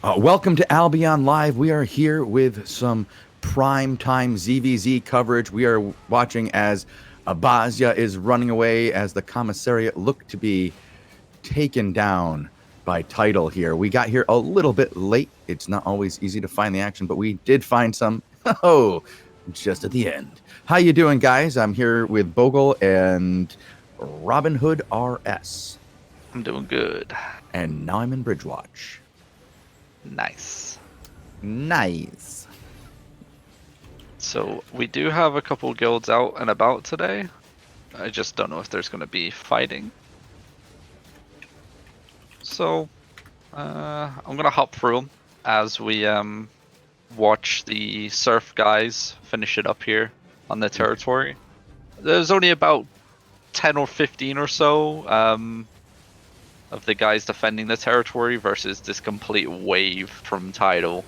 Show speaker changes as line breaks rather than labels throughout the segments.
Welcome to Albion Live. We are here with some Primetime ZVZ coverage. We are watching as Abazia is running away as the commissariat look to be taken down by Tidal here. We got here a little bit late. It's not always easy to find the action, but we did find some. Oh, just at the end. How you doing, guys? I'm here with Bogul and RobinhoodRS.
I'm doing good.
And now I'm in Bridgewatch.
Nice.
Nice.
So we do have a couple guilds out and about today. I just don't know if there's going to be fighting. So I'm going to hop through them as we watch the surf guys finish it up here on the territory. There's only about 10 or 15 or so of the guys defending the territory versus this complete wave from Tidal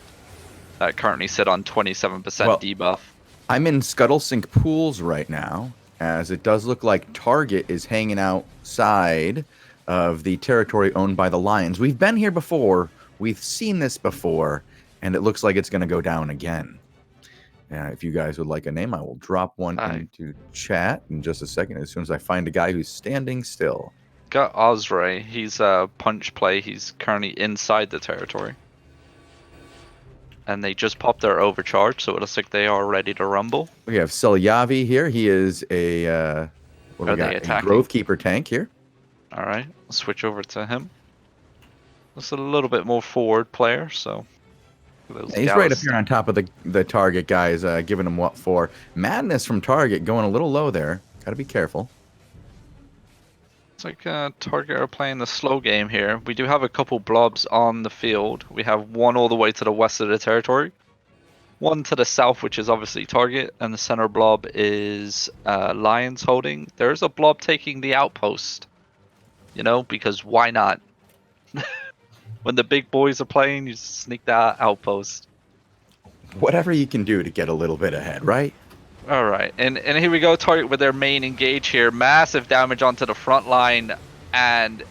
that currently sit on 27% debuff.
I'm in Scuttlesink Pools right now, as it does look like Target is hanging outside of the territory owned by the Lions. We've been here before, we've seen this before, and it looks like it's going to go down again. If you guys would like a name, I will drop one into chat in just a second, as soon as I find a guy who's standing still.
Got Osray. He's a punch play. He's currently inside the territory. And they just popped their overcharge, so it looks like they are ready to rumble.
We have Selyavi here. He is a Grovekeeper tank here.
Alright, we'll switch over to him. Looks a little bit more forward player, so...
He's right up here on top of the Target guys, giving him what for. Madness from Target going a little low there. Gotta be careful.
It's like Target are playing the slow game here. We do have a couple blobs on the field. We have one all the way to the west of the territory. One to the south, which is obviously Target. And the center blob is Lions holding. There's a blob taking the outpost. You know, because why not? When the big boys are playing, you just sneak that outpost.
Whatever you can do to get a little bit ahead, right?
All right, and here we go. Target with their main engage here. Massive damage onto the front line, and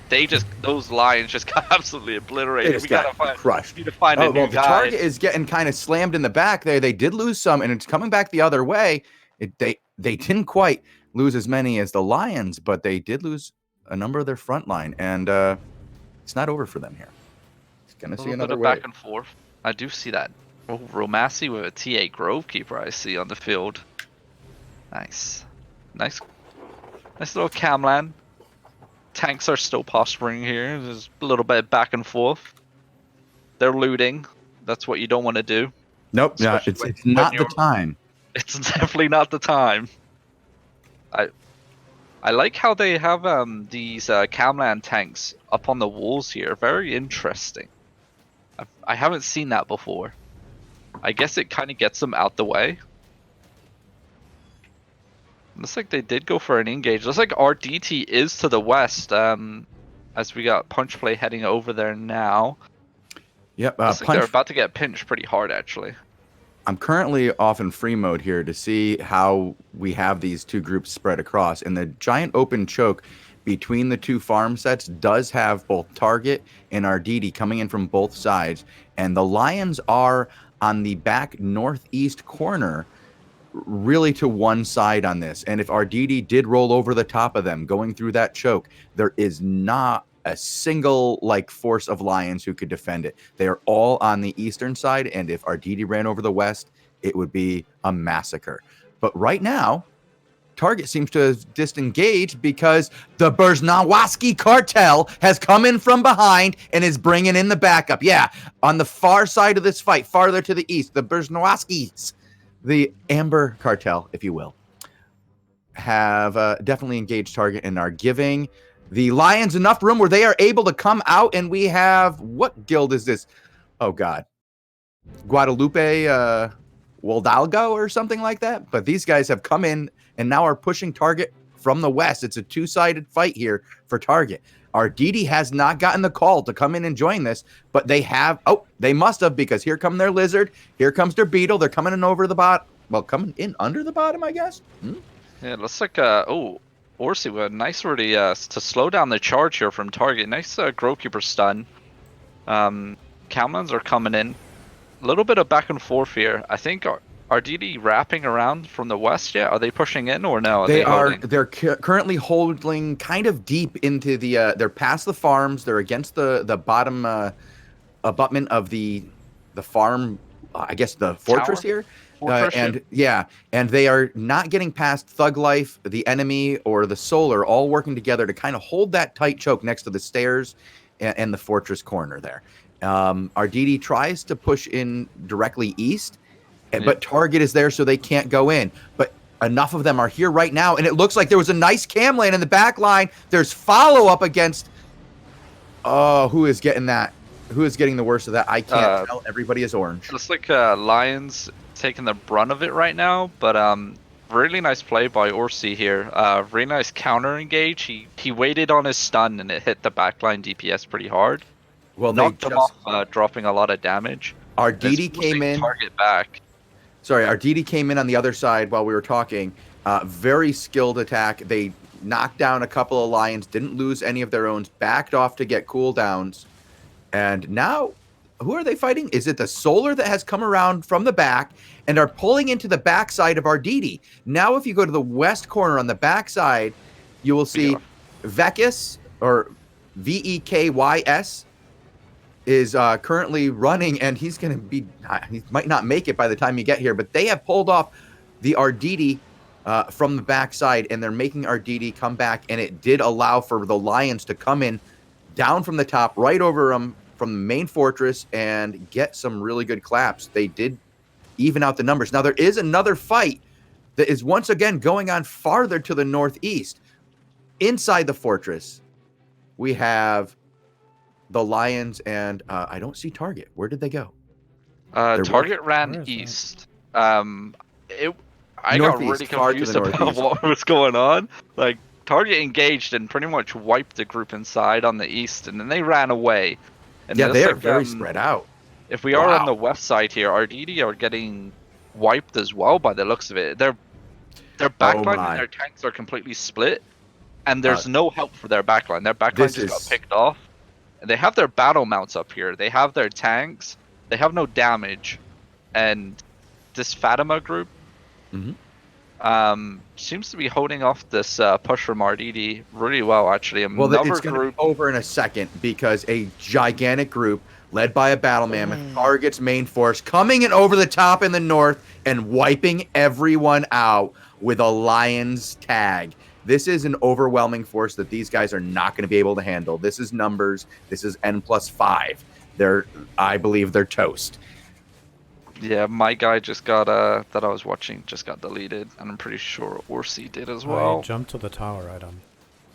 those Lions just got absolutely obliterated.
We gotta crushed.
Need to find a new
the
guy.
Target is getting kind of slammed in the back there. They did lose some, and it's coming back the other way. They didn't quite lose as many as the Lions, but they did lose a number of their front line, and it's not over for them here. It's gonna see another wave.
Back and forth. I do see that. Oh, Romasi with a TA Grovekeeper I see on the field. Nice little camland. Tanks are still posturing here. There's a little bit back and forth. They're looting. That's what you don't want to do.
Nope, no, it's not the time.
It's definitely not the time. I like how they have these camland tanks up on the walls here. Very interesting. I haven't seen that before. I guess it kind of gets them out the way. Looks like they did go for an engage. Looks like our DT is to the west, as we got punch play heading over there now.
Yep,
looks like they're about to get pinched pretty hard, actually.
I'm currently off in free mode here to see how we have these two groups spread across. And the giant open choke between the two farm sets does have both Target and Arditi coming in from both sides. And the Lions are on the back northeast corner, really to one side on this. And if Arditi did roll over the top of them going through that choke, there is not a single force of Lions who could defend it. They are all on the eastern side, and if Arditi ran over the west, it would be a massacre. But right now, Target seems to have disengaged because the Berznawaski cartel has come in from behind and is bringing in the backup. Yeah, on the far side of this fight, farther to the east, the Berznawaskis, the Amber cartel, if you will, have definitely engaged Target and are giving the Lions enough room where they are able to come out. And we have, what guild is this? Oh, God. Guadalupe Waldalgo or something like that. But these guys have come in and now are pushing Target from the west. It's a two-sided fight here for Target. Arditi has not gotten the call to come in and join this, but they have. Oh, they must have, because here come their Lizard. Here comes their Beetle. They're coming in over the bottom. Well, coming in under the bottom, I guess.
Yeah, it looks like, Orsi with a nice to slow down the charge here from Target. Nice Grovekeeper stun. Camlins are coming in. A little bit of back and forth here. I think are DD wrapping around from the west yet? Are they pushing in or no? Are they holding?
They're currently holding kind of deep into the. They're past the farms. They're against the bottom abutment of the farm. I guess the fortress
Tower?
here.
Fortress,
And they are not getting past Thug Life, the enemy, or the Solar, all working together to kind of hold that tight choke next to the stairs and the fortress corner there. Arditi tries to push in directly east, but Target is there, so they can't go in. But enough of them are here right now, and it looks like there was a nice cam lane in the back line. There's follow-up against... Oh, who is getting that? Who is getting the worst of that? I can't tell. Everybody is orange.
Looks like Lions taking the brunt of it right now, but really nice play by Orsi here. Really nice counter engage. He waited on his stun and it hit the backline DPS pretty hard.
Well,
knocked them off, dropping a lot of damage.
Arditi came in.
Target back.
Sorry, Arditi came in on the other side while we were talking. Very skilled attack. They knocked down a couple of Lions, didn't lose any of their own, backed off to get cooldowns, and now. Who are they fighting? Is it the Solar that has come around from the back and are pulling into the backside of Arditi? Now, if you go to the west corner on the backside, you will see Vekys, or Vekyys, is currently running, and he's going to be... He might not make it by the time you get here, but they have pulled off the Arditi from the backside, and they're making Arditi come back, and it did allow for the Lions to come in down from the top, right over them, from the main fortress, and get some really good claps. They did even out the numbers. Now, there is another fight that is once again going on farther to the northeast. Inside the fortress, we have the Lions, and I don't see Target. Where did they go?
Target ran east. I got really confused about what was going on. Like, Target engaged and pretty much wiped the group inside on the east, and then they ran away. And
yeah, they are very spread out.
If we are on the west side here, Arditi are getting wiped as well by the looks of it. Their backline and their tanks are completely split, and there's no help for their backline. Their backline just got picked off. And they have their battle mounts up here. They have their tanks. They have no damage. And this Fatima group seems to be holding off this push from Arditi really well, actually.
Well, it's going to be over in a second, because a gigantic group led by a battle mammoth targets main force, coming in over the top in the north and wiping everyone out with a Lions tag. This is an overwhelming force that these guys are not going to be able to handle. This is numbers. This is N+5. I believe they're toast.
Yeah, my guy just got that I was watching just got deleted, and I'm pretty sure Orsi did as well.
I jumped to the tower, right?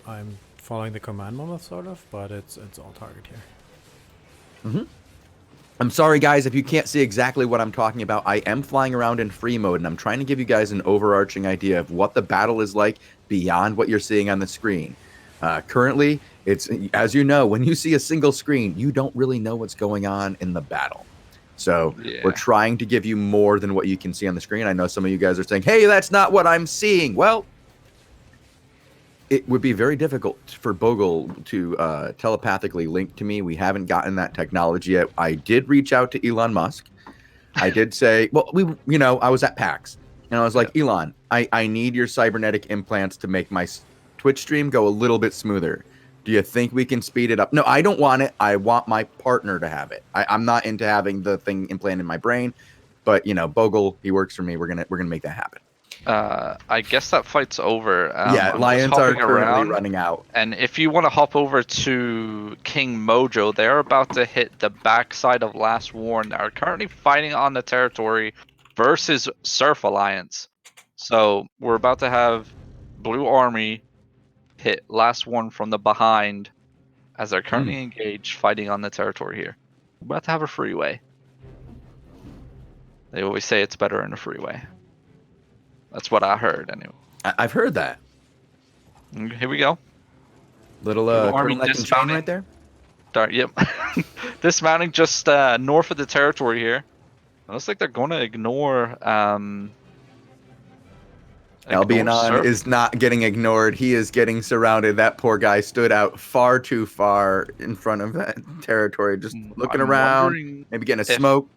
I'm following the command mammoth sort of, but it's all Target here.
I'm sorry, guys, if you can't see exactly what I'm talking about. I am flying around in free mode, and I'm trying to give you guys an overarching idea of what the battle is like beyond what you're seeing on the screen. Currently, it's, as you know, when you see a single screen, you don't really know what's going on in the battle. So we're trying to give you more than what you can see on the screen. I know some of you guys are saying, hey, that's not what I'm seeing. Well, it would be very difficult for Bogul to telepathically link to me. We haven't gotten that technology yet. I did reach out to Elon Musk. I did say, well, I was at PAX, and I was like, Elon, I need your cybernetic implants to make my Twitch stream go a little bit smoother. Do you think we can speed it up? No, I don't want it. I want my partner to have it. I'm not into having the thing implanted in my brain, but Bogul, he works for me. We're gonna make that happen.
I guess that fight's over.
Lions are currently running out.
And if you want to hop over to King Mojo, they're about to hit the backside of Last Warn. They are currently fighting on the territory versus Surf Alliance. So we're about to have Blue Army hit Last Warn from the behind as they're currently engaged fighting on the territory here. We're about to have a freeway. They always say it's better in a freeway. That's what I heard, anyway.
I've heard that.
Here we go.
Little
army
dismounting right there.
Yep. Dismounting just north of the territory here. It looks like they're going to ignore.
Albion
Surf.
is not getting ignored. He is getting surrounded. That poor guy stood out far too far in front of that territory, just looking
I'm
around,
wondering
maybe getting a
if-
smoke.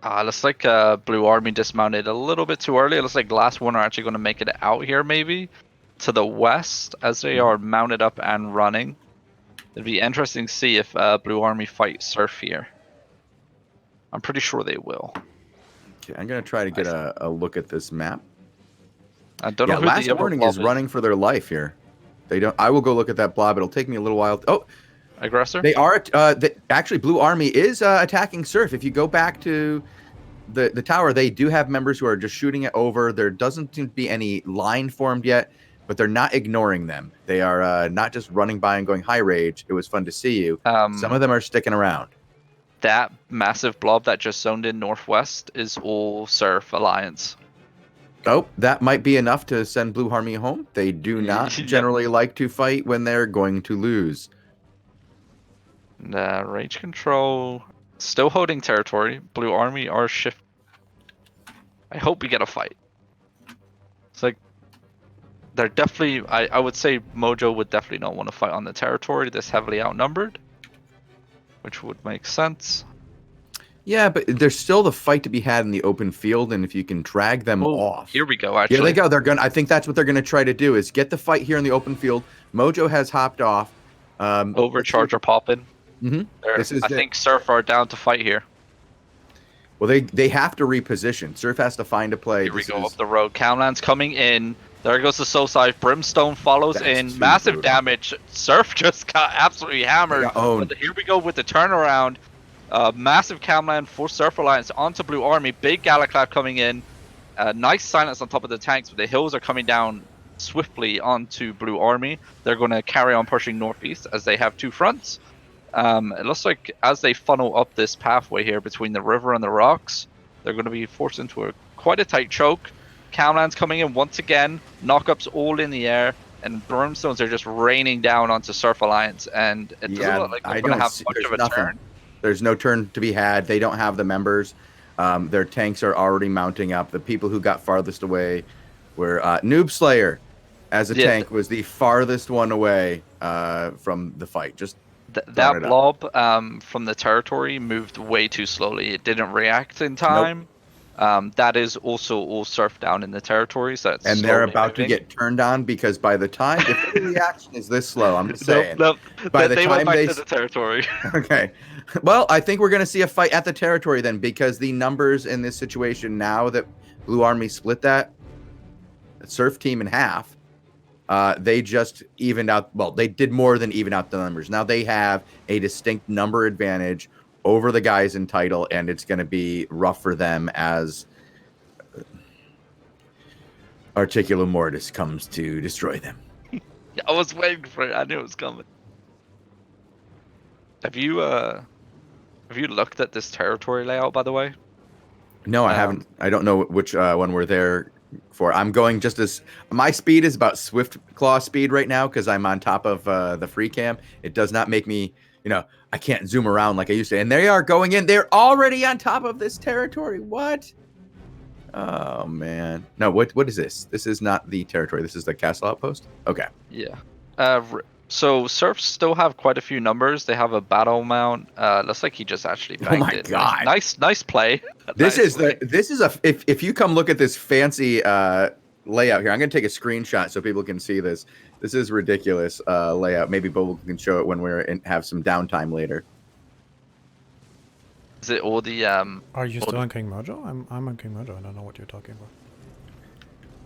Looks like Blue Army dismounted a little bit too early. It looks like last one are actually going to make it out here, maybe to the west, as they are mounted up and running. It'd be interesting to see if Blue Army fight Surf here. I'm pretty sure they will.
Okay, I'm gonna try to get a look at this map.
I don't know who
Last
the other
Warning
blob
is running for their life here. They don't. I will go look at that blob. It'll take me a little while. Oh,
Aggressor?
they are. Actually, Blue Army is attacking Surf. If you go back to the tower, they do have members who are just shooting it over. There doesn't seem to be any line formed yet, but they're not ignoring them. They are not just running by and going high rage. It was fun to see you. Some of them are sticking around.
That massive blob that just zoned in northwest is all Surf Alliance.
Oh, that might be enough to send Blue Army home. They do not
Yep.
generally like to fight when they're going to lose.
Rage control, still holding territory. Blue Army are shift. I hope we get a fight. It's like they're definitely. I would say Mojo would definitely not want to fight on the territory this heavily outnumbered, which would make sense.
Yeah, but there's still the fight to be had in the open field, and if you can drag them off.
Here we go. Actually,
Here they go. They're gonna. I think that's what they're gonna try to do is get the fight here in the open field. Mojo has hopped off.
Overcharger popping.
Mm-hmm.
I think Surf are down to fight here.
Well, they have to reposition. Surf has to find a play.
Here we go up the road. Camlan's coming in. There goes the soul side. Brimstone follows
That's
in.
too
Massive
brutal.
damage. Surf just got absolutely hammered.
They got owned.
But here we go with the turnaround. Massive Camlan for Surf Alliance onto Blue Army. Big Galaclap coming in. Nice silence on top of the tanks, but the hills are coming down swiftly onto Blue Army. They're going to carry on pushing northeast as they have two fronts. It looks like as they funnel up this pathway here between the river and the rocks, they're going to be forced into quite a tight choke. Camlan's coming in once again. Knockups all in the air. And Brimstones are just raining down onto Surf Alliance. And it doesn't look like they're going to have much of a turn.
There's no turn to be had. They don't have the members. Their tanks are already mounting up. The people who got farthest away were Noob Slayer as a tank was the farthest one away from the fight. Just
that blob from the territory moved way too slowly. It didn't react in time. That is also all Surf down in the territory. So
and they're about to get turned on because by the time if the reaction is this slow, I'm just saying. By the
they
time
went back to the territory.
Okay. Well, I think we're going to see a fight at the territory then, because the numbers in this situation now that Blue Army split that Surf team in half, they just evened out. Well, they did more than even out the numbers. Now they have a distinct number advantage over the guys in title, and it's going to be rough for them as Articulum Mortis comes to destroy them.
I was waiting for it. I knew it was coming. Have you looked at this territory layout, by the way?
No, I haven't. I don't know which one we're there for. I'm going just as my speed is about Swift Claw speed right now because I'm on top of the free cam. It does not make me, I can't zoom around like I used to. And they are going in. They're already on top of this territory. What? Oh man. No, what is this? This is not the territory. This is the castle outpost. Okay.
Yeah. So Surfs still have quite a few numbers. They have a battle mount. Looks like he just actually banked it.
God.
Nice play.
This is if you come look at this fancy layout here, I'm gonna take a screenshot so people can see this. This is ridiculous layout. Maybe Bogul can show it when have some downtime later.
Is it all the
Are you still on King Mojo? I'm on King Mojo. I don't know what you're talking about.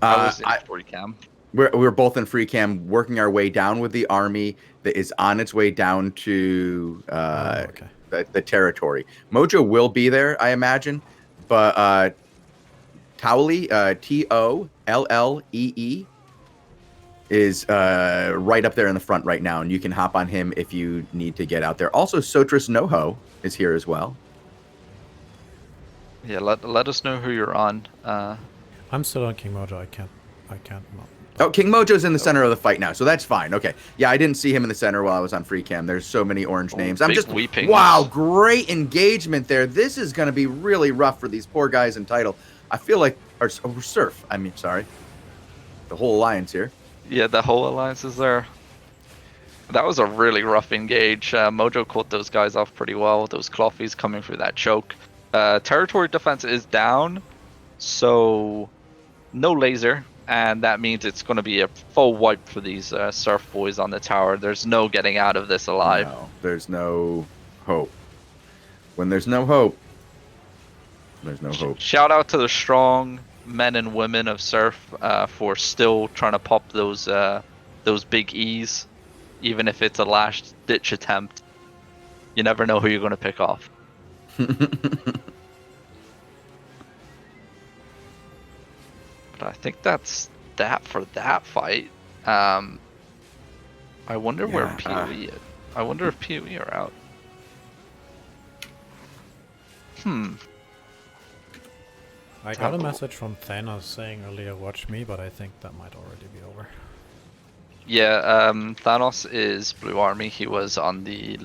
I was in free cam.
We're both in free cam, working our way down with the army that is on its way down to the territory. Mojo will be there, I imagine, but Towlee, Tollee, is right up there in the front right now, and you can hop on him if you need to get out there. Also, Sotris Noho is here as well.
Yeah, let us know who you're on.
I'm still on King Mojo. I can't.
Oh, King Mojo's in the center of the fight now, so that's fine. Okay. Yeah, I didn't see him in the center while I was on free cam. There's so many orange names. I'm just
weeping.
Wow, great engagement there. This is going to be really rough for these poor guys in title. I feel like or Surf. I mean, sorry. the whole alliance here.
Yeah, the whole alliance is there. That was a really rough engage. Mojo caught those guys off pretty well. Those Cloffies coming through that choke. Territory defense is down, so no laser, and that means it's going to be a full wipe for these Surf boys on the tower. There's no getting out of this alive.
No, there's no hope. When there's no hope, there's no hope.
Shout out to the strong men and women of Surf for still trying to pop those big E's, even if it's a last ditch attempt. You never know who you're going to pick off. But I think that's that for that fight. I wonder where PoE is. I wonder if PoE are out.
I got a message from Thanos saying earlier, watch me, but I think that might already be over.
Yeah, Thanos is Blue Army. He was on the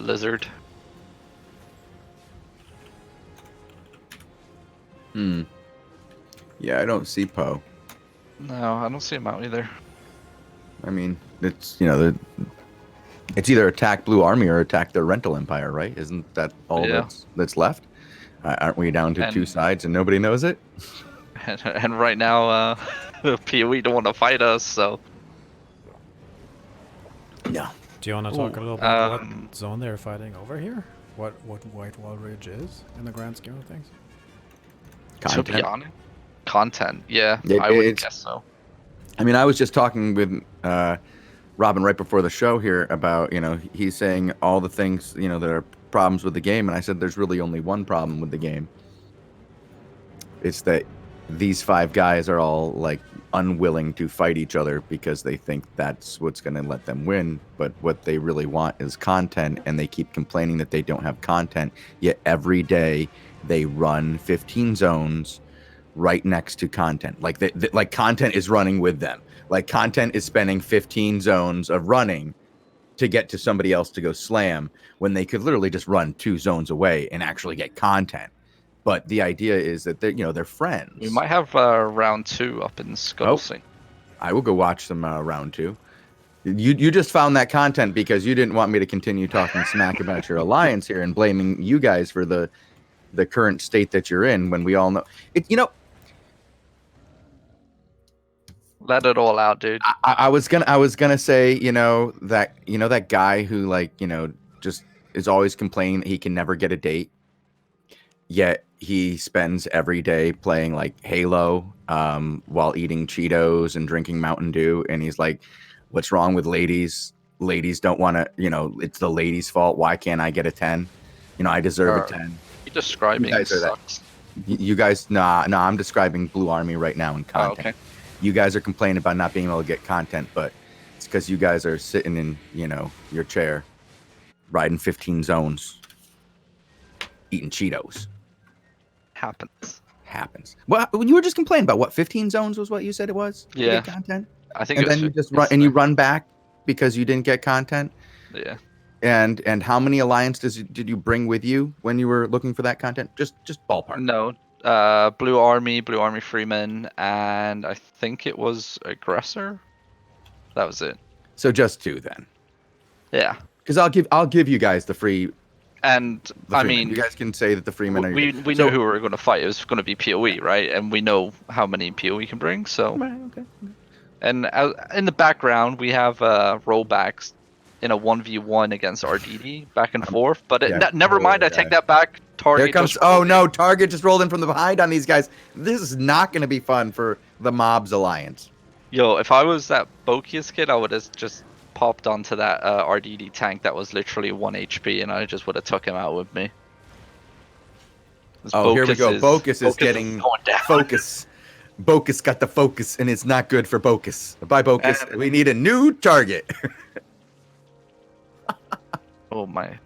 lizard.
Yeah, I don't see Poe.
No, I don't see him out either.
I mean, it's it's either attack Blue Army or attack the Rental Empire, right? Isn't that all that's left? Aren't we down to two sides and nobody knows it?
And right now, PoE don't want to fight us, so.
No.
Do you want to talk a little bit about what zone they're fighting over here? What White Wall Ridge is in the grand scheme of things?
Content.
To be honest, content. Yeah, I would guess so.
I mean, I was just talking with Robin right before the show here about, he's saying all the things, that are problems with the game. And I said, there's really only one problem with the game. It's that these 5 guys are all like unwilling to fight each other because they think that's what's going to let them win. But what they really want is content. And they keep complaining that they don't have content. Yet every day they run 15 zones right next to content. Like like content is running with them. Like content is spending 15 zones of running to get to somebody else to go slam when they could literally just run 2 zones away and actually get content. But the idea is that they're friends.
We might have round 2 up in Scuttlesink.
I will go watch some round 2. You just found that content because you didn't want me to continue talking smack about your alliance here and blaming you guys for the current state that you're in when we all know it.
Let it all out, dude.
I was gonna say, that guy who just is always complaining that he can never get a date, yet he spends every day playing like Halo, while eating Cheetos and drinking Mountain Dew, and he's like, "What's wrong with ladies? Ladies don't want to, it's the ladies' fault. Why can't I get a 10? I deserve a 10."
You describing sucks.
You guys, nah. I'm describing Blue Army right now in content.
Oh, okay.
You guys are complaining about not being able to get content, but it's because you guys are sitting in, your chair, riding 15 zones, eating Cheetos. Happens. Well, you were just complaining about what 15 zones was what you said it was?
Yeah.
To get content.
I think.
And then you just run and you run back because you didn't get content.
Yeah.
And how many alliance did you bring with you when you were looking for that content? Just ballpark.
No. Blue Army Freeman, and I think it was Aggressor. That was it.
So just 2 then.
Yeah.
Because I'll give you guys the free.
And I mean,
you guys can say that the Freemen are.
We knew who we were going to fight. It was going to be PoE, right? And we know how many PoE can bring. So.
Right, okay.
And in the background, we have rollbacks in a 1v1 against RDD back and forth. But never mind. I take that back. Target.
Here comes. Oh no! Target just rolled in from the behind on these guys. This is not going to be fun for the Mobs Alliance.
Yo, if I was that Bokius kid, I would have just popped onto that RDD tank that was literally 1 HP, and I just would have took him out with me.
Here we go. Bokus is getting focus. Bokus got the focus, and it's not good for Bokus. Bye, Bokus. We need a new target.
Oh, my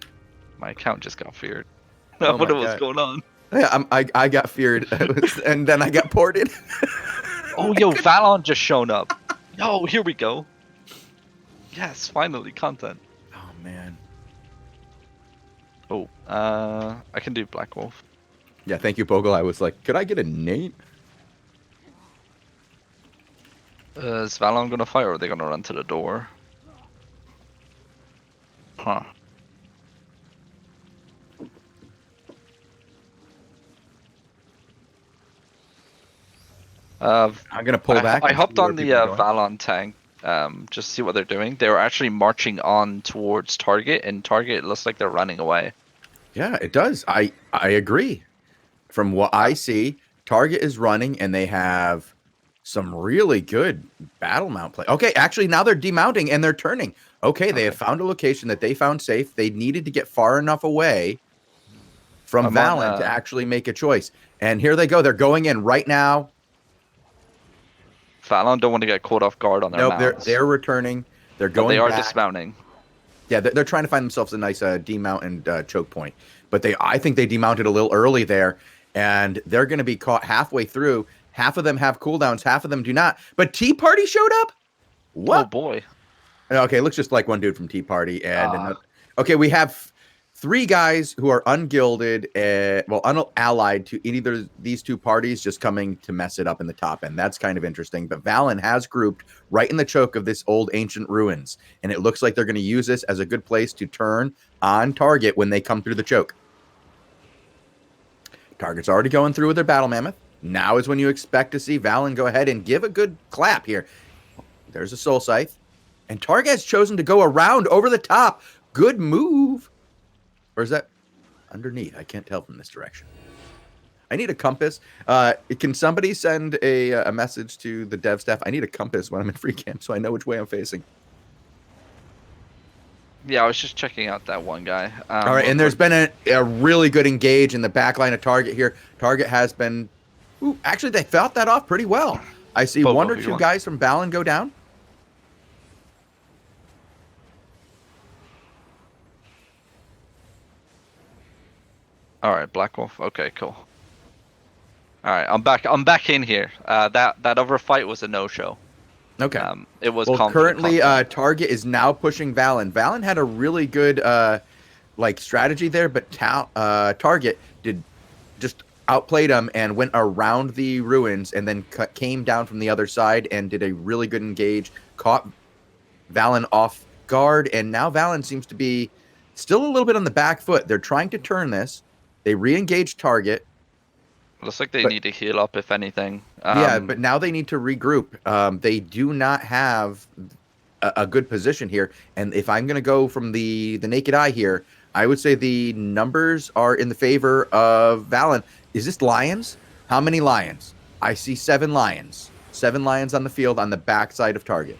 account just got feared. I wonder what's going on.
Yeah, I got feared, and then I got ported.
Oh, yo, Valon just shown up. Yo, here we go. Yes, finally, content.
Oh, man.
Oh, I can do Black Wolf.
Yeah, thank you, Bogul. I was like, could I get a Nate?
Is Valon gonna fight, or are they gonna run to the door? Huh.
I'm gonna pull back.
I
and see
hopped
where
on the
people are going.
Valon tank, just to see what they're doing. They were actually marching on towards Target, and Target looks like they're running away.
Yeah, it does. I agree. From what I see, Target is running, and they have some really good battle mount play. Okay, actually, now they're demounting and they're turning. Okay, they have found a location that they found safe. They needed to get far enough away from
I'm on,
Valen to actually make a choice. And here they go. They're going in right now.
Valon don't want to get caught off guard on their
Nope,
mounts.
they're returning. They're
But
going
they are
back.
dismounting.
Yeah, they're trying to find themselves a nice demount and choke point. But I think they demounted a little early there, and they're going to be caught halfway through. Half of them have cooldowns, half of them do not. But Tea Party showed up? What?
Oh boy.
Okay, looks just like one dude from Tea Party. And another. Okay, we have 3 guys who are ungilded, unallied to either of these 2 parties, just coming to mess it up in the top end. That's kind of interesting. But Valen has grouped right in the choke of this old ancient ruins, and it looks like they're going to use this as a good place to turn on Target when they come through the choke. Target's already going through with their battle mammoth. Now is when you expect to see Valen go ahead and give a good clap here. There's a soul scythe, and Target has chosen to go around over the top. Good move. Or is that underneath? I can't tell from this direction. I need a compass. Can somebody send a message to the dev staff? I need a compass when I'm in free camp so I know which way I'm facing.
Yeah, I was just checking out that one guy.
All right, and there's been a really good engage in the back line of Target here. Target has been... Ooh, actually, they fought that off pretty well. I see one or 2 guys from Valen go down.
All right, Black Wolf. Okay, cool. All right, I'm back. I'm back in here. That other fight was a no-show.
Okay.
It was
currently Target is now pushing Valen. Valen had a really good strategy there, but Target did just outplayed him and went around the ruins and then came down from the other side and did a really good engage, caught Valen off guard, and now Valen seems to be still a little bit on the back foot. They're trying to turn this. They re-engage Target.
Looks like they need to heal up, if anything.
Yeah, but now they need to regroup. They do not have a good position here. And if I'm going to go from the naked eye here, I would say the numbers are in the favor of Valen. Is this lions? How many lions? I see 7 lions. 7 lions on the field on the backside of Target.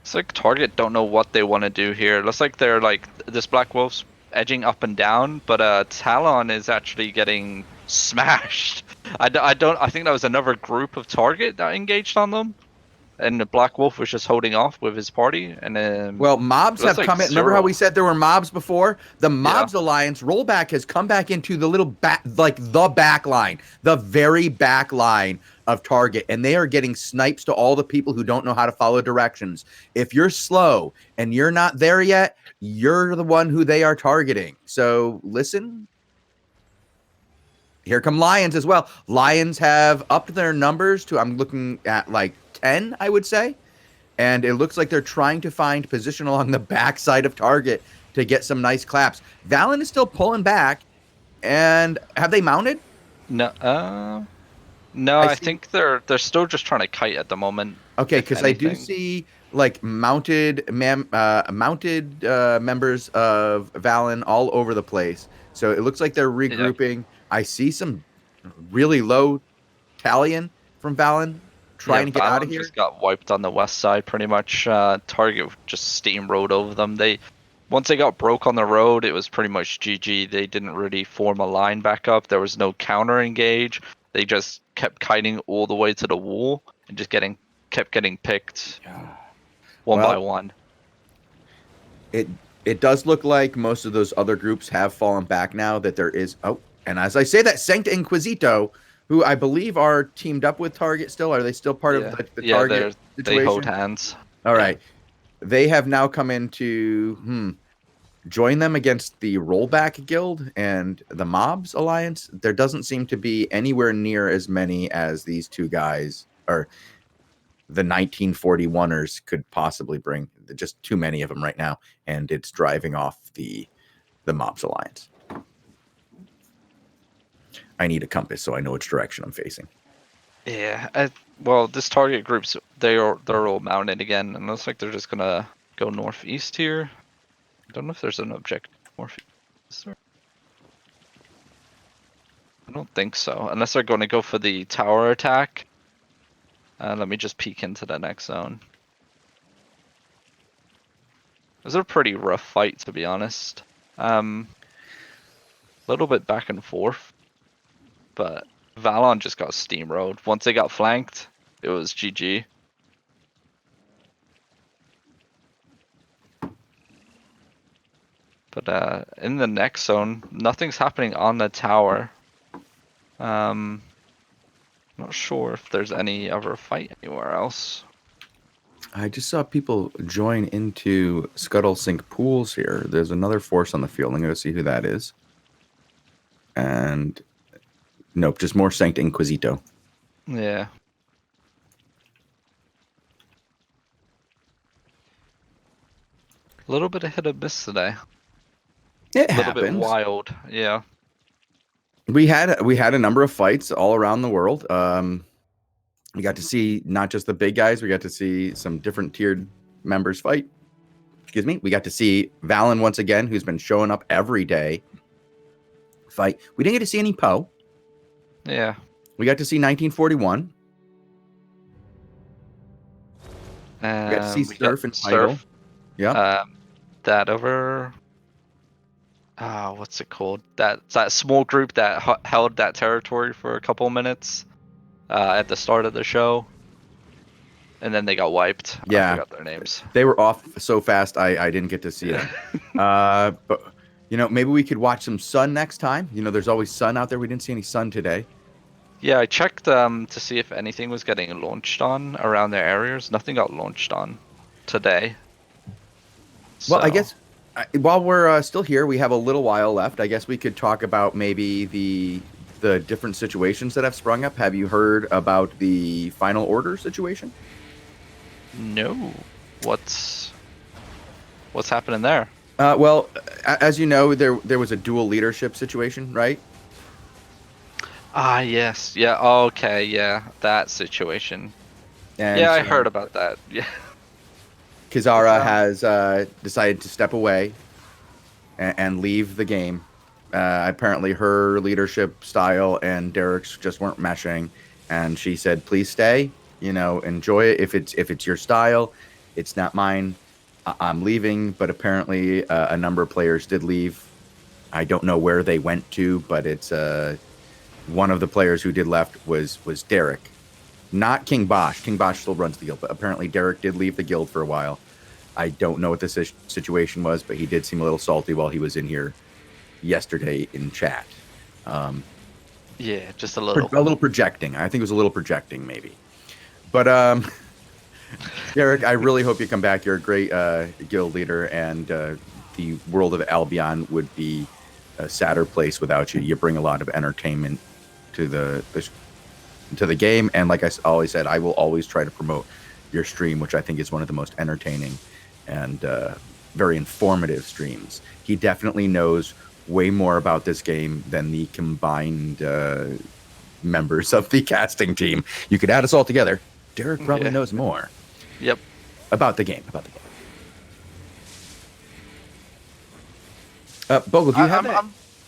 It's like Target don't know what they want to do here. Looks like they're like this Black Wolf's edging up and down, but Talon is actually getting smashed. I think that was another group of Target that engaged on them, and the Black Wolf was just holding off with his party. And then
mobs have come in. Remember how we said there were mobs before? The mobs alliance rollback has come back into the little the back line, the very back line of Target, and they are getting snipes to all the people who don't know how to follow directions. If you're slow and you're not there yet, you're the one who they are targeting. So listen. Here come Lions as well. Lions have upped their numbers to, I'm looking at like 10, I would say. And it looks like they're trying to find position along the backside of Target to get some nice claps. Valen is still pulling back. And have they mounted?
No, I think they're still just trying to kite at the moment.
Okay, because I do see like mounted members of Valen all over the place. So it looks like they're regrouping. Yeah. I see some really low Talion from Valen trying to get out of here.
Just got wiped on the west side pretty much. Target just steamrolled over them. Once they got broke on the road, it was pretty much GG. They didn't really form a line back up. There was no counter engage. They just kept kiting all the way to the wall and just kept getting picked one by one.
It does look like most of those other groups have fallen back now that there is... Oh, and as I say that, Sancta Inquisito, who I believe are teamed up with Target still. Are they still part of the Target situation?
They hold hands.
All right. They have now come in to join them against the Rollback Guild and the Mobs Alliance. There doesn't seem to be anywhere near as many as these 2 guys. Or the 1941ers could possibly bring. Just too many of them right now, and it's driving off the Mobs Alliance. I need a compass so I know which direction I'm facing.
Yeah, well, this target group's they're all mounted again, and it looks like they're just gonna go northeast here. I don't know if there's an objective northeast. I don't think so, unless they're going to go for the tower attack. Let me just peek into the next zone. It was a pretty rough fight, to be honest. A little bit back and forth, but Valon just got steamrolled. Once they got flanked, it was GG. But in the next zone, nothing's happening on the tower. Not sure if there's any other fight anywhere else.
I just saw people join into Scuttle Sink Pools here. There's another force on the field. I'm going to see who that is. And nope, just more Sancta Inquisito.
Yeah. A little bit of hit and miss today.
It
A little
happens.
bit wild, yeah.
We had a number of fights all around the world. We got to see not just the big guys. We got to see some different tiered members fight. Excuse me. We got to see Valen once again, who's been showing up every day, fight. We didn't get to see any Poe.
Yeah.
We got to see 1941. We got to see
We got
Surf and Idol.
Surf.
Yeah.
That over. What's it called? That small group that held that territory for a couple minutes at the start of the show, and then they got wiped.
Yeah.
I forgot their names.
They were off so fast, I didn't get to see them. But maybe we could watch some Sun next time. There's always Sun out there. We didn't see any Sun today.
Yeah, I checked to see if anything was getting launched on around their areas. Nothing got launched on today.
Well, I
So-
guess while we're still here, we have a little while left. I guess we could talk about maybe the different situations that have sprung up. Have you heard about the Final Order situation?
No. What's happening there?
Well, as you know, there was a dual leadership situation, right?
Yes. Yeah. Okay. Yeah. That situation.
And
Yeah, I heard about that. Yeah.
Kizara has decided to step away and leave the game. Apparently, her leadership style and Derek's just weren't meshing, and she said, "Please stay. Enjoy it. If it's your style, it's not mine. I'm leaving." But apparently, a number of players did leave. I don't know where they went to, but it's one of the players who did left was Derek. Not King Bosch. King Bosch still runs the guild, but apparently Derek did leave the guild for a while. I don't know what the situation was, but he did seem a little salty while he was in here yesterday in chat.
Yeah, just a little.
A little projecting. I think it was a little projecting, maybe. But Derek, I really hope you come back. You're a great guild leader, and the world of Albion would be a sadder place without you. You bring a lot of entertainment to the game, and like I always said, I will always try to promote your stream, which I think is one of the most entertaining and very informative streams. He definitely knows way more about this game than the combined members of the casting team. You could add us all together. Derek probably knows more.
Yep.
About the game. Bogle, do you have that?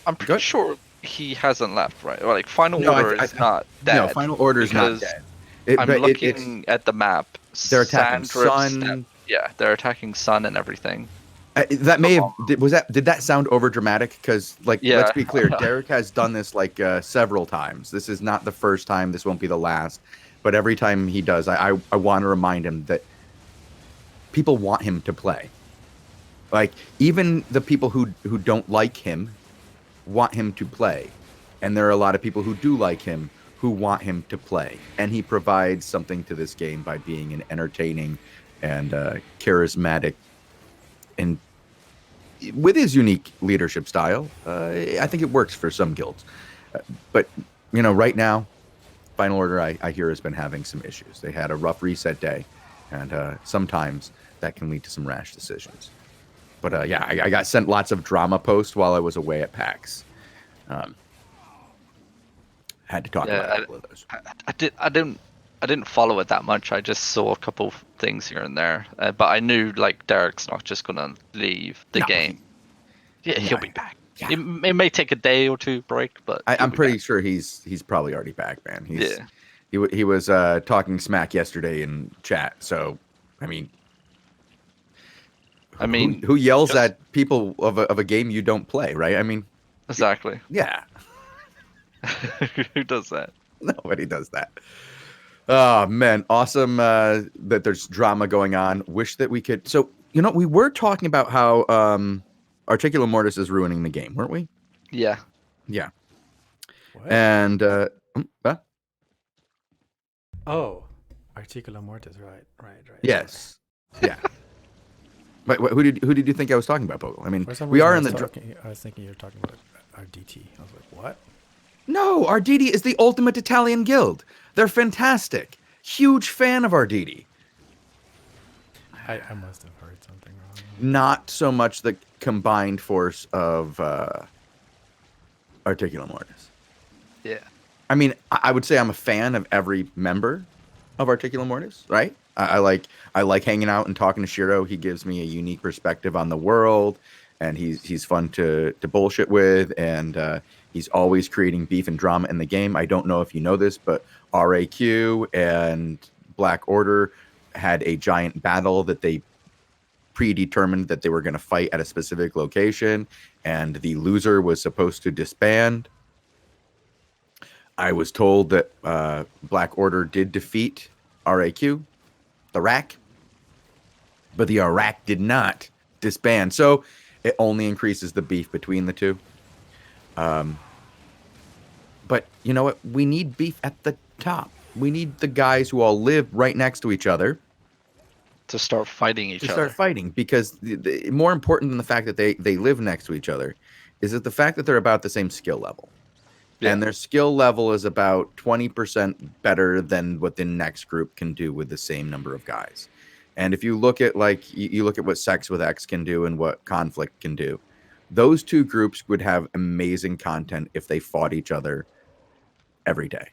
I'm pretty sure he hasn't left, right? Or like Final
No,
Order is not dead.
No, Final Order is not
because
dead.
I'm looking at the map.
They're attacking
Sandrift
Sun.
Yeah, they're attacking Sun and everything.
That may have did that sound over dramatic? Because
Yeah.
let's be clear, Derek has done this several times. This is not the first time. This won't be the last. But every time he does, I want to remind him that people want him to play. Like even the people who don't like him want him to play, and there are a lot of people who do like him who want him to play. And he provides something to this game by being an entertaining and charismatic and with his unique leadership style, I think it works for some guilds. But right now, Final Order, I hear, has been having some issues. They had a rough reset day, and sometimes that can lead to some rash decisions. But yeah, I got sent lots of drama posts while I was away at PAX. Had to talk about a couple of those.
I didn't follow it that much. I just saw a couple things here and there, but I knew like Derek's not just gonna leave the game. He'll be back.
Yeah.
It may take a day or two break, but
I'm pretty sure he's probably already back, man. He was talking smack yesterday in chat. So, I mean, who yells at people of a game you don't play, right? I mean,
exactly.
Yeah.
Who does that?
Nobody does that. Oh man, awesome that there's drama going on. Wish that we could. So we were talking about how Articulum Mortis is ruining the game, weren't we?
Yeah.
Yeah.
What?
And
Oh, Articulum Mortis, right.
Yes. Yeah. But who did you think I was talking about, Bogul? I mean, we are in the.
I was thinking you were talking about RDT. I was like, what?
No, Arditi is the ultimate Italian guild. They're fantastic. Huge fan of Arditi.
I must have heard something wrong.
Not so much the combined force of Articulum Mortis.
Yeah.
I mean, I would say I'm a fan of every member of Articulum Mortis, right? I like hanging out and talking to Shiro. He gives me a unique perspective on the world, and he's fun to bullshit with, and he's always creating beef and drama in the game. I don't know if you know this, but RAQ and Black Order had a giant battle that they predetermined that they were going to fight at a specific location, and the loser was supposed to disband. I was told that Black Order did defeat RAQ, the RAC, but the RAC did not disband. So it only increases the beef between the two. But you know what? We need beef at the top. We need the guys who all live right next to each other
to start fighting each other.
Start fighting, because more important than the fact that they live next to each other is that the fact that they're about the same skill level. Yeah. And their skill level is about 20% better than what the next group can do with the same number of guys. And if you look at you look at what Sex with X can do and what Conflict can do, those two groups would have amazing content if they fought each other every day.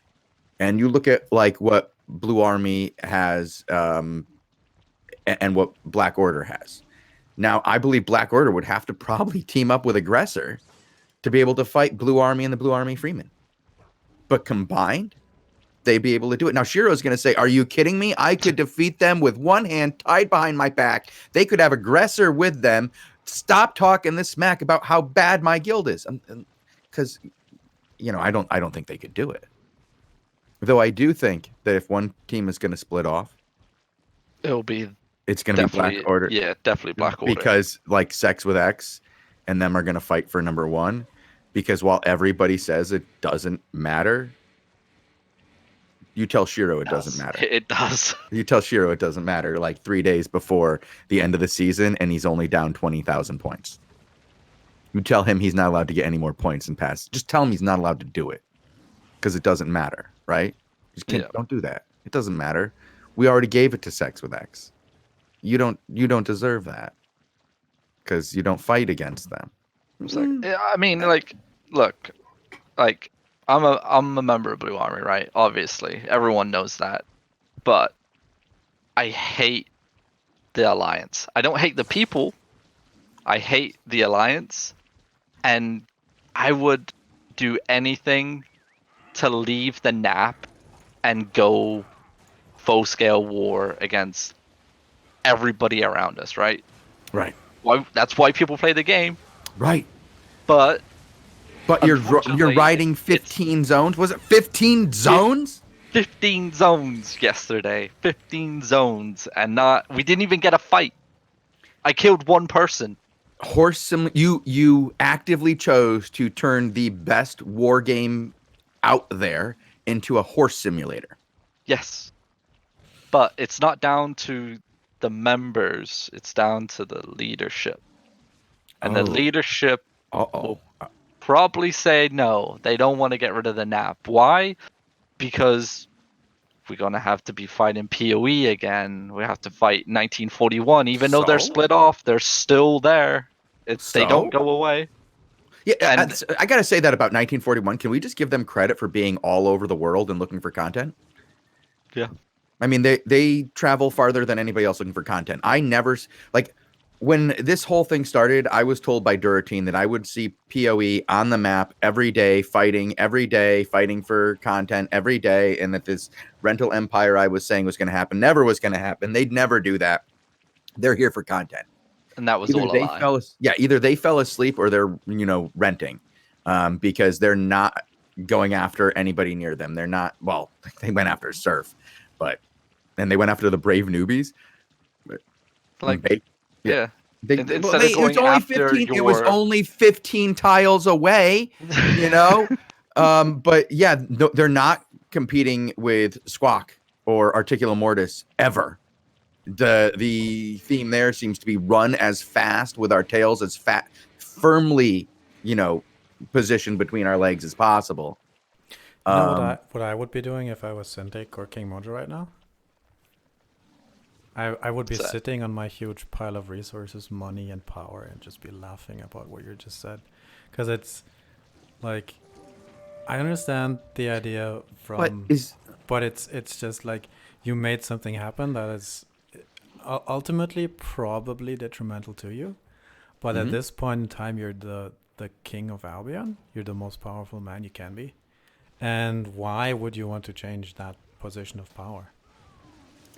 And you look at what Blue Army has and what Black Order has. Now, I believe Black Order would have to probably team up with Aggressor to be able to fight Blue Army and the Blue Army Freeman. But combined, they'd be able to do it. Now, Shiro's going to say, are you kidding me? I could defeat them with one hand tied behind my back. They could have Aggressor with them. Stop talking this smack about how bad my guild is. Because, I don't think they could do it. Though I do think that if one team is going to split off, it's going to be Black Order.
Yeah, definitely Black Order.
Because Sex with X and them are going to fight for number one. Because while everybody says it doesn't matter, you tell Shiro it doesn't matter.
It does.
You tell Shiro it doesn't matter 3 days before the end of the season, and he's only down 20,000 points. You tell him he's not allowed to get any more points and pass. Just tell him he's not allowed to do it. Because it doesn't matter, right? Don't do that. It doesn't matter. We already gave it to Sex with X. You don't deserve that. Because you don't fight against them.
I mean, look, I'm a member of Blue Army, right? Obviously, everyone knows that. But I hate the Alliance. I don't hate the people. I hate the Alliance, and I would do anything to leave the NAP and go full-scale war against everybody around us, right?
Right.
That's why people play the game.
Right.
But
you're riding 15 zones. Was it 15 zones?
15 zones yesterday. 15 zones, and we didn't even get a fight. I killed one person. You actively chose to turn the best war game out there into a horse simulator. Yes. But it's not down to the members, it's down to the leadership. And the leadership will probably say no, they don't want to get rid of the NAP. Why? because we're gonna have to be fighting PoE again. We have to fight 1941, even though they're
So?
split off. They're still there. They don't
So?
go away.
Yeah,
And
I gotta say that about 1941. Can we just give them credit for being all over the world and looking for content?
yeah,
I mean, they travel farther than anybody else looking for content. I never like when this whole thing started. I was told by Duratine that I would see PoE on the map every day, fighting for content every day, and that this rental empire I was saying was going to happen never was going to happen. They'd never do that. They're here for content.
and that was all a lie.
Either they fell asleep or they're renting, because they're not going after anybody near them. They're not. Well, they went after Surf, and they went after the brave newbies.
Like,
yeah.
Instead of going after
15, it was only 15 tiles away, but yeah, no, they're not competing with Squawk or Articulum Mortis ever. The theme there seems to be run as fast with our tails as firmly, positioned between our legs as possible.
You know what I would be doing if I was Syndic or King Mojo right now? I would be sitting on my huge pile of resources, money, and power, and just be laughing about what you just said. Because it's like, I understand the idea from, but it's just like you made something happen that is ultimately probably detrimental to you. But at this point in time, you're the king of Albion. You're the most powerful man you can be. And why would you want to change that position of power?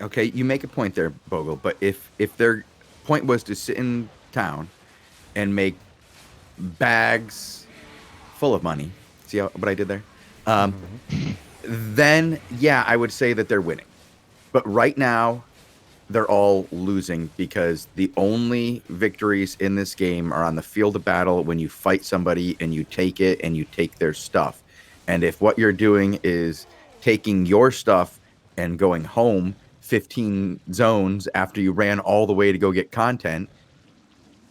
Okay, you make a point there, Bogul, but if their point was to sit in town and make bags full of money, see what I did there? Then, yeah, I would say that they're winning. But right now, they're all losing because the only victories in this game are on the field of battle when you fight somebody and you take it and you take their stuff. And if what you're doing is taking your stuff and going home 15 zones after you ran all the way to go get content,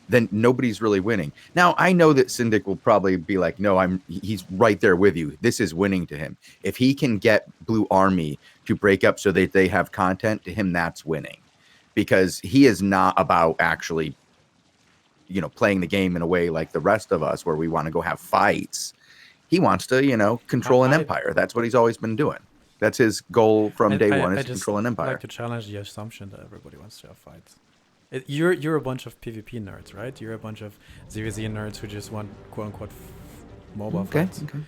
then nobody's really winning. Now, I know that Syndic will probably be like, no, he's right there with you. This is winning to him. If he can get Blue Army to break up so that they have content, to him, that's winning. Because he is not about actually, playing the game in a way like the rest of us where we want to go have fights. He wants to, control an empire. That's what he's always been doing. That's his goal from day one, is to control an empire.
I like to challenge the assumption that everybody wants to have fights. You're a bunch of PvP nerds, right? You're a bunch of ZVZ nerds who just want quote-unquote mobile fights.
Okay.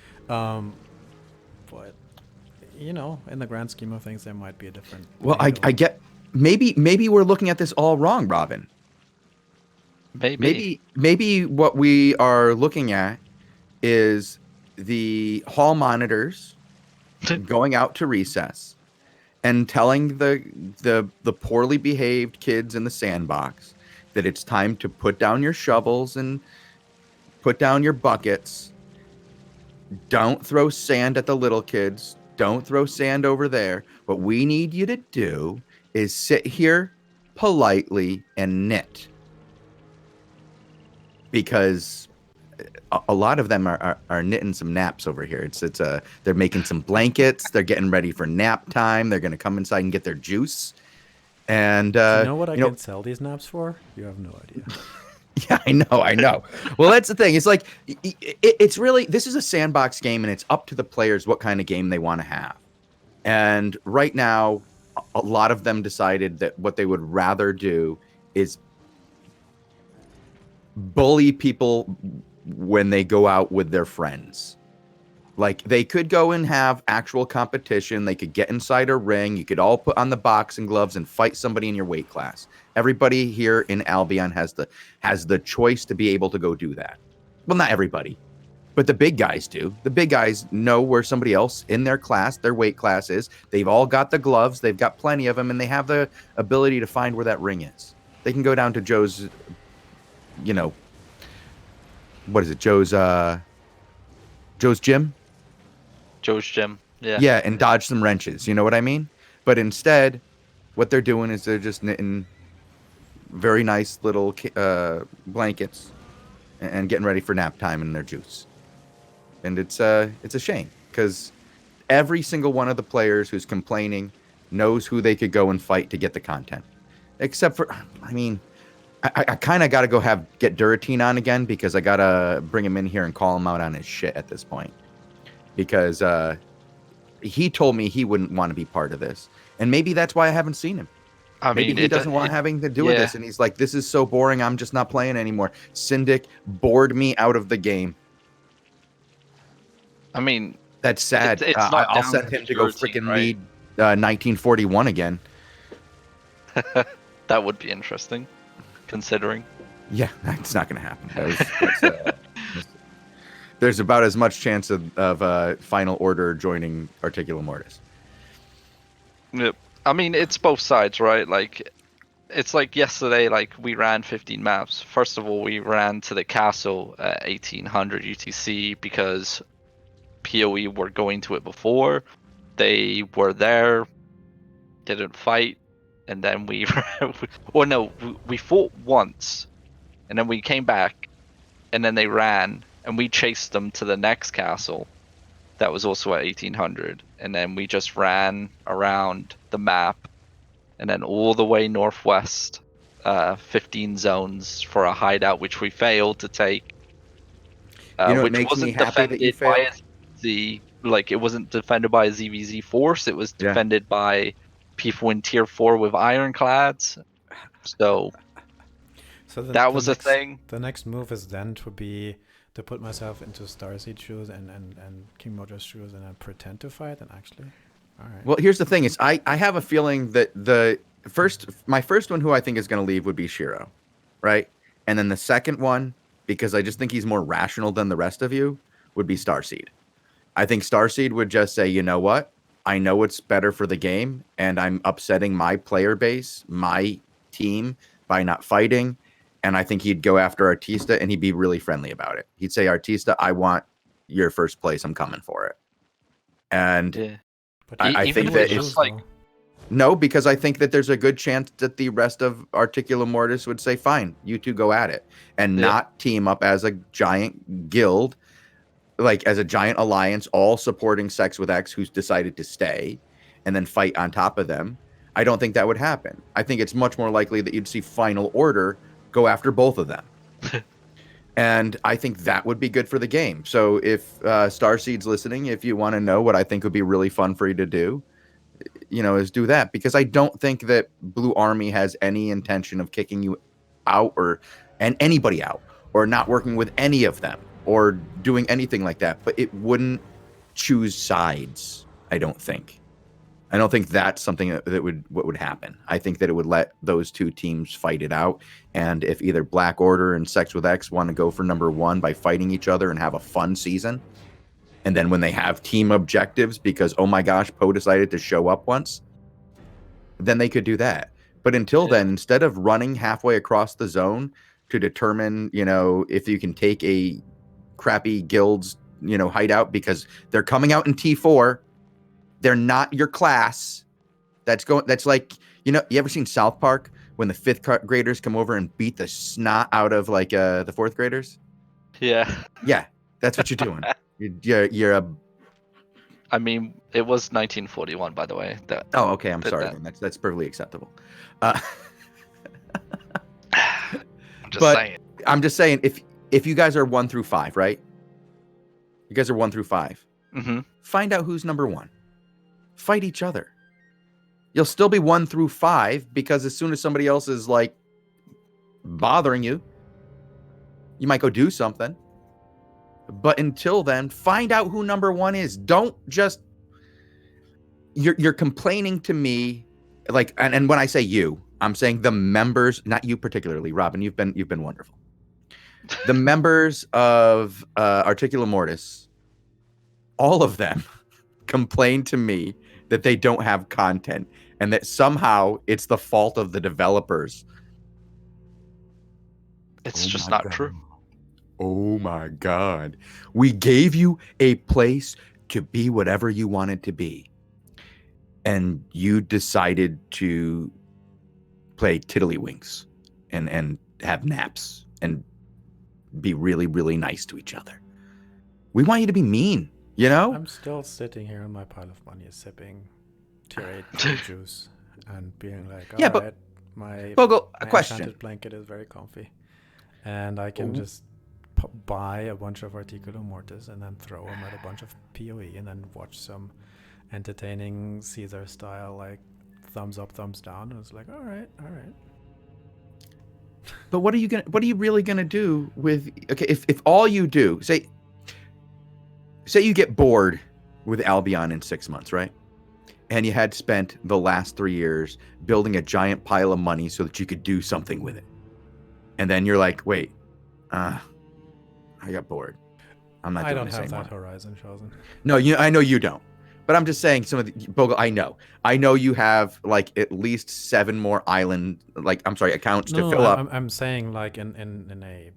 But, in the grand scheme of things, there might be a different...
Well, I get... Maybe we're looking at this all wrong, Robin. Maybe what we are looking at is the hall monitors going out to recess and telling the poorly behaved kids in the sandbox that it's time to put down your shovels and put down your buckets. Don't throw sand at the little kids. Don't throw sand over there. What we need you to do is sit here politely and knit. Because a lot of them are knitting some naps over here. They're making some blankets. They're getting ready for nap time. They're going to come inside and get their juice. And
do you know what I can sell these naps for? You have no idea.
Yeah, I know. Well, that's the thing. It's like it's really, this is a sandbox game, and it's up to the players what kind of game they want to have. And right now, a lot of them decided that what they would rather do is bully people when they go out with their friends. Like, they could go and have actual competition. They could get inside a ring. You could all put on the boxing gloves and fight somebody in your weight class. Everybody here in Albion has the choice to be able to go do that. Well, not everybody, but the big guys do. The big guys know where somebody else in their class, their weight class is. They've all got the gloves. They've got plenty of them, and they have the ability to find where that ring is. They can go down to Joe's, what is it? Joe's gym?
Joe's gym. Yeah.
Yeah, and dodge some wrenches. You know what I mean? But instead, what they're doing is they're just knitting very nice little blankets and getting ready for nap time in their juice. And it's a shame, because every single one of the players who's complaining knows who they could go and fight to get the content. Except for, I mean, I kind of got to get Duratine on again because I got to bring him in here and call him out on his shit at this point. Because he told me he wouldn't want to be part of this. And maybe that's why I haven't seen him. Maybe he doesn't want having to do with this. And he's like, this is so boring. I'm just not playing anymore. Syndic bored me out of the game.
I mean,
that's sad. I'll send him to go freaking lead 1941 again.
That would be interesting, considering.
Yeah, it's not going to happen. There's about as much chance of Final Order joining Articulum Mortis.
Yep. I mean, it's both sides, right? Like, it's like yesterday, like, we ran 15 maps. First of all, we ran to the castle at 1800 UTC because PoE were going to it before. They were there, didn't fight, and then we fought once, and then we came back, and then they ran, and we chased them to the next castle that was also at 1800, and then we just ran around the map and then all the way northwest, 15 zones for a hideout, which we failed to take, which wasn't defended by it wasn't defended by a ZVZ force. It was defended by people in tier 4 with ironclads. So that was a thing.
The next move is then to put myself into Starseed shoes and King Mojo's shoes and then pretend to fight and actually. All right.
Well, here's the thing: is I have a feeling that my first one who I think is going to leave would be Shiro, right? And then the second one, because I just think he's more rational than the rest of you, would be Starseed. I think Starseed would just say, you know what? I know it's better for the game, and I'm upsetting my player base, my team, by not fighting. And I think he'd go after Artista, and he'd be really friendly about it. He'd say, Artista, I want your first place. I'm coming for it. And I think that it's like... No, because I think that there's a good chance that the rest of Articulum Mortis would say, fine, you two go at it. And not team up as a giant guild, like as a giant alliance, all supporting Sex with X, who's decided to stay, and then fight on top of them. I don't think that would happen. I think it's much more likely that you'd see Final Order go after both of them. And I think that would be good for the game. So if Starseed's listening, if you want to know what I think would be really fun for you to do, is do that. Because I don't think that Blue Army has any intention of kicking you out and anybody out, or not working with any of them, or doing anything like that. But it wouldn't choose sides, I don't think. I don't think that's something what would happen. I think that it would let those two teams fight it out. And if either Black Order and Sex with X want to go for number one by fighting each other and have a fun season, and then when they have team objectives because, oh my gosh, Poe decided to show up once, then they could do that. But until then, instead of running halfway across the zone to determine, if you can take a crappy guild's, hideout, because they're coming out in T4, they're not your class. That's like, you ever seen South Park when the 5th graders come over and beat the snot out of like the 4th graders?
Yeah.
Yeah, that's what you're doing. You're a...
I mean, it was 1941, by the way.
Oh, okay. I'm sorry. That's perfectly acceptable.
I'm
just saying, if you guys are 1 through 5, right? You guys are 1 through 5.
Mm-hmm.
Find out who's number 1. Fight each other. You'll still be 1 through 5 because as soon as somebody else is like bothering you, you might go do something. But until then, find out who number 1 is. Don't just... You're complaining to me, like, and when I say you, I'm saying the members, not you particularly, Robin. You've been wonderful. The members of Articulum Mortis, all of them complain to me that they don't have content and that somehow it's the fault of the developers.
It's just not true.
Oh my God. We gave you a place to be whatever you wanted to be. And you decided to play tiddlywinks and have naps and be really, really nice to each other. We want you to be mean. You know?
I'm still sitting here on my pile of money, sipping tier 8 blue juice and being like,
Yeah,
all right, my
Bogle, a
my
question.
enchanted blanket is very comfy, and I can just buy a bunch of Articuno Mortis and then throw them at a bunch of PoE and then watch some entertaining Caesar style like thumbs up, thumbs down, and it's like, all right.
But what are you really gonna do with? Okay, if all you do, say you get bored with Albion in 6 months, right? And you had spent the last 3 years building a giant pile of money so that you could do something with it, and then you're like, wait, I got bored. I'm not
I
doing
don't
this
have
anymore.
that horizon, Shozen.
No, I know you don't. But I'm just saying, some of the Bogle, I know you have like at least 7 more island, accounts to fill up.
I'm saying like in a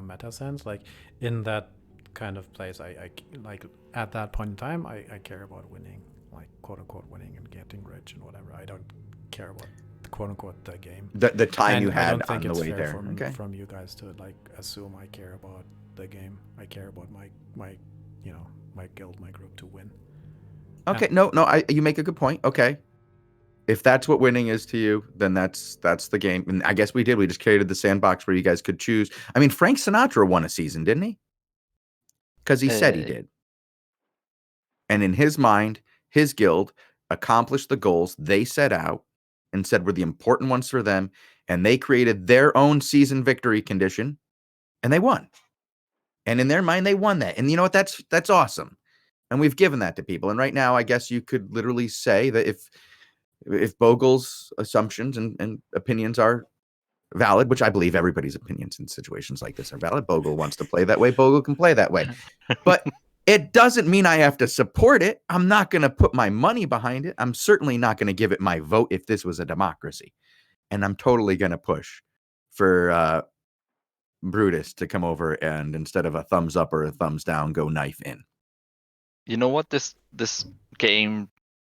meta sense, like in that kind of place, I like at that point in time, I care about winning, like quote unquote winning and getting rich and whatever. I don't care about quote unquote the game.
The time
and
you had
I don't think
on
it's
the way
fair
there.
from you guys to like assume I care about the game. I care about my guild, my group to win.
Okay, no, you make a good point. Okay, if that's what winning is to you, then that's the game. And I guess we just created the sandbox where you guys could choose. I mean, Frank Sinatra won a season, didn't he? Because he said he did. And in his mind, his guild accomplished the goals they set out and said were the important ones for them, and they created their own season victory condition, and they won. And in their mind, they won that. And you know what? That's awesome. And we've given that to people. And right now, I guess you could literally say that if Bogul's assumptions and opinions are valid, which I believe everybody's opinions in situations like this are valid. Bogul wants to play that way. Bogul can play that way. But it doesn't mean I have to support it. I'm not going to put my money behind it. I'm certainly not going to give it my vote if this was a democracy. And I'm totally going to push for Brutus to come over and instead of a thumbs up or a thumbs down, go knife in.
You know what this game,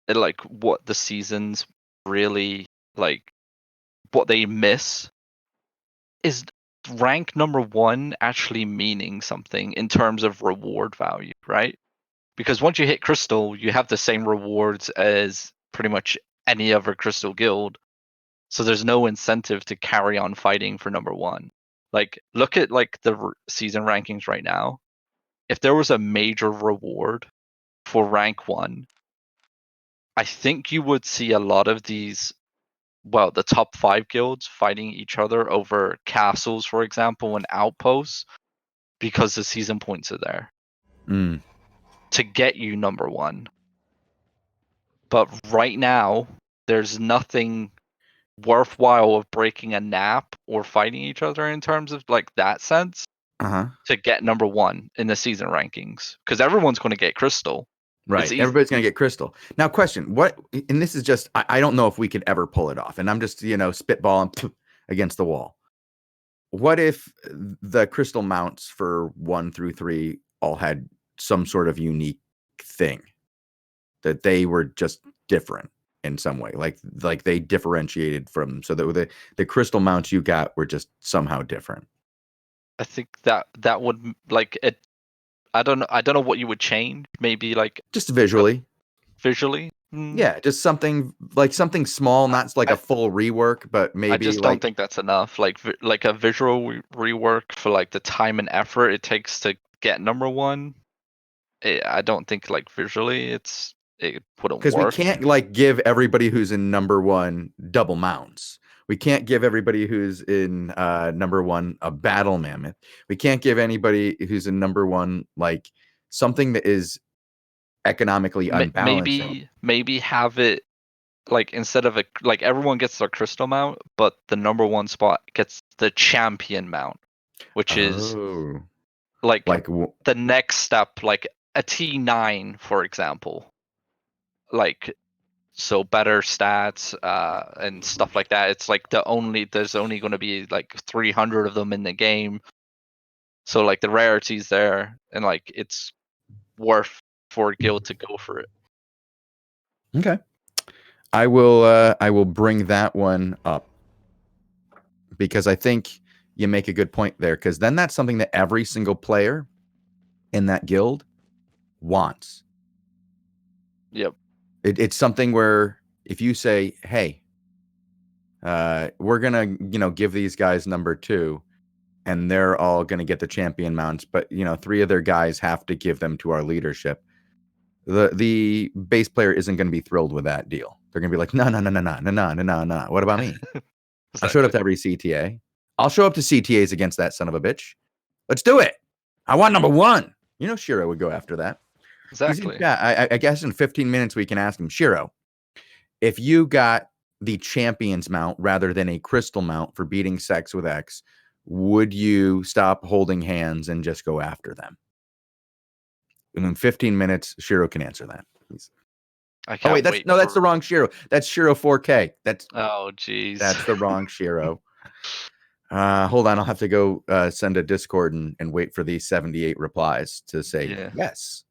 like what the seasons really like, what they miss is rank number 1 actually meaning something in terms of reward value, right? Because once you hit Crystal, you have the same rewards as pretty much any other Crystal guild. So there's no incentive to carry on fighting for number 1. Like, look at like the season rankings right now. If there was a major reward for rank 1, I think you would see a lot of these, well, the top 5 guilds fighting each other over castles, for example, and outposts, because the season points are there to get you number 1. But right now, there's nothing worthwhile of breaking a nap or fighting each other in terms of like that sense to get number 1 in the season rankings, because everyone's going to get Crystal.
Right. Everybody's going to get Crystal. Now, question, what, and this is just, I don't know if we could ever pull it off. And I'm just, spitballing against the wall. What if the Crystal mounts for 1 through 3 all had some sort of unique thing that they were just different in some way, like they differentiated from, so that the Crystal mounts you got were just somehow different?
I think that would like it. I don't know what you would change. Maybe like
just visually.
Yeah,
just something small, not like a full rework, but maybe.
I just don't think that's enough. Like a visual rework for like the time and effort it takes to get number 1. I don't think like visually it wouldn't work.
Because we can't like give everybody who's in number 1 double mounts. We can't give everybody who's in number 1 a battle mammoth. We can't give anybody who's in number 1 like something that is economically unbalanced.
Maybe have it like, instead of like everyone gets their Crystal mount, but the number 1 spot gets the champion mount, which is like the next step, like a T9, for example. Like, so better stats and stuff like that. It's like there's only going to be like 300 of them in the game, so like the rarity's there, and like it's worth for a guild to go for it.
Okay, I will bring that one up, because I think you make a good point there, because then that's something that every single player in that guild wants.
Yep.
It's something where if you say, hey, we're going to, give these guys number 2 and they're all going to get the champion mounts, but, 3 of their guys have to give them to our leadership. The base player isn't going to be thrilled with that deal. They're going to be like, no. What about me?
Exactly.
I showed up to every CTA. I'll show up to CTAs against that son of a bitch. Let's do it. I want number 1. Shiro would go after that.
Exactly.
Yeah, I guess in 15 minutes we can ask him, Shiro, if you got the champions mount rather than a crystal mount for beating Sex with X, would you stop holding hands and just go after them? And in 15 minutes, Shiro can answer that.
I can't wait.
That's the wrong Shiro. That's Shiro 4K.
Oh, jeez.
That's the wrong Shiro. Hold on, I'll have to go send a Discord and wait for these 78 replies to say yes.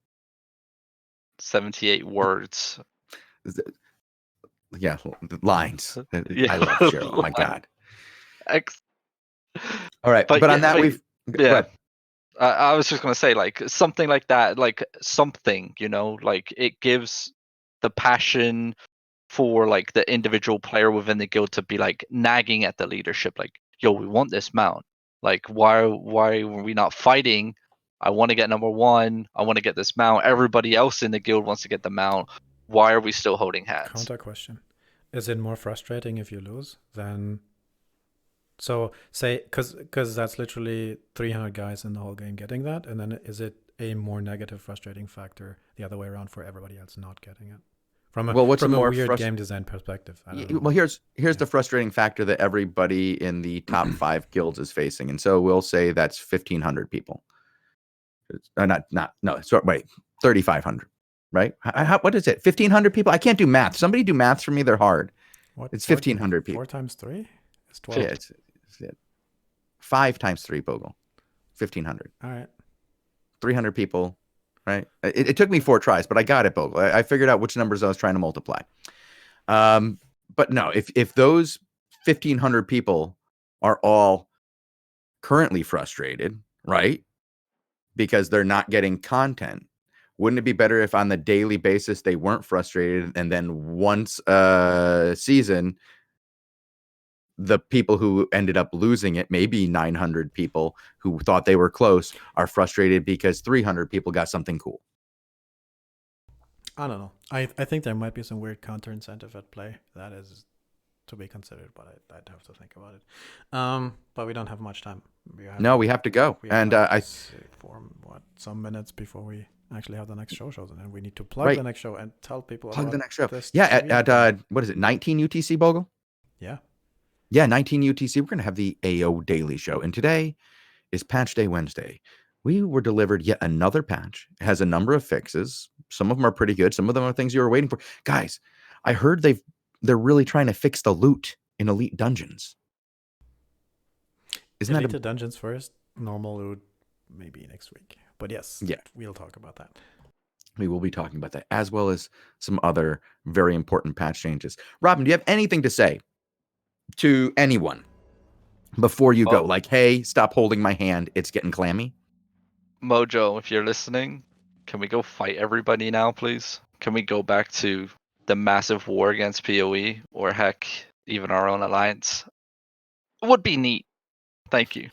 78 words.
Yeah, lines.
Yeah.
I love Shiro. Oh my god. All right, but on that
I was just gonna say, like, something like that, like something, like it gives the passion for like the individual player within the guild to be like nagging at the leadership, like, yo, we want this mount. Like, why were we not fighting? I want to get number 1. I want to get this mount. Everybody else in the guild wants to get the mount. Why are we still holding hands?
Counter question: is it more frustrating if you lose than? So say, because that's literally 300 guys in the whole game getting that, and then is it a more negative frustrating factor the other way around for everybody else not getting it? From a weird game design perspective.
Well, here's the frustrating factor that everybody in the top 5 guilds is facing, and so we'll say that's 1,500 people. 3,500, right? What is it? 1,500 people? I can't do math. Somebody do maths for me. They're hard. It's 1,500 people.
4 times 3 is 12.
Yeah, it's 5 times 3, Bogul. 1,500.
All right.
300 people, right? It took me 4 tries, but I got it, Bogul. I figured out which numbers I was trying to multiply. But no, if those 1,500 people are all currently frustrated, right? Because they're not getting content, wouldn't it be better if on the daily basis they weren't frustrated, and then once a season, the people who ended up losing it, maybe 900 people who thought they were close, are frustrated because 300 people got something cool?
I don't know. I think there might be some weird counter incentive at play. That is to be considered, but I'd have to think about it. But we don't have much time. We have to
go. And
for some minutes before we actually have the next show, and we need to plug the next show and tell people about
the next show.
This
at what is it, 19 UTC, Bogul?
Yeah,
19 UTC. We're going to have the AO Daily Show. And today is Patch Day Wednesday. We were delivered yet another patch. It has a number of fixes. Some of them are pretty good. Some of them are things you were waiting for. Guys, I heard they're really trying to fix the loot in Elite Dungeons. Isn't
Elite
that
Dungeons first? Normal loot maybe next week. But yes, we'll talk about that.
We will be talking about that, as well as some other very important patch changes. Robin, do you have anything to say to anyone before you go? Like, hey, stop holding my hand. It's getting clammy.
Mojo, if you're listening, can we go fight everybody now, please? Can we go back to the massive war against PoE, or heck, even our own alliance? It would be neat. Thank you.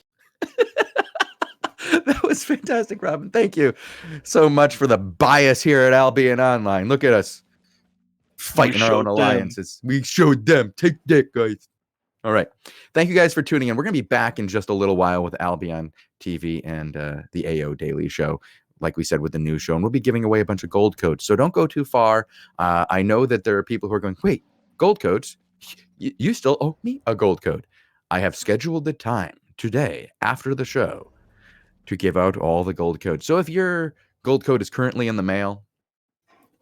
That was fantastic, Robin. Thank you so much for the bias here at Albion Online. Look at us fighting our own alliances. We showed them. Take that, guys. All right. Thank you guys for tuning in. We're going to be back in just a little while with Albion TV and the AO Daily Show, like we said, with the new show. And we'll be giving away a bunch of gold codes. So don't go too far. I know that there are people who are going, wait, gold codes? You still owe me a gold code. I have scheduled the time today after the show to give out all the gold codes. So if your gold code is currently in the mail,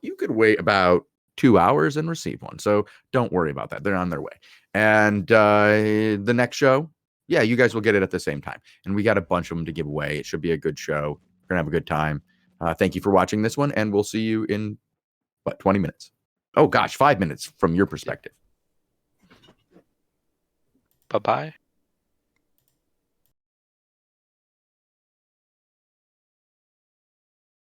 you could wait about 2 hours and receive one. So don't worry about that. They're on their way. And the next show, you guys will get it at the same time. And we got a bunch of them to give away. It should be a good show. We're going to have a good time. Thank you for watching this one. And we'll see you in, 20 minutes? Oh, gosh, 5 minutes from your perspective.
Bye-bye.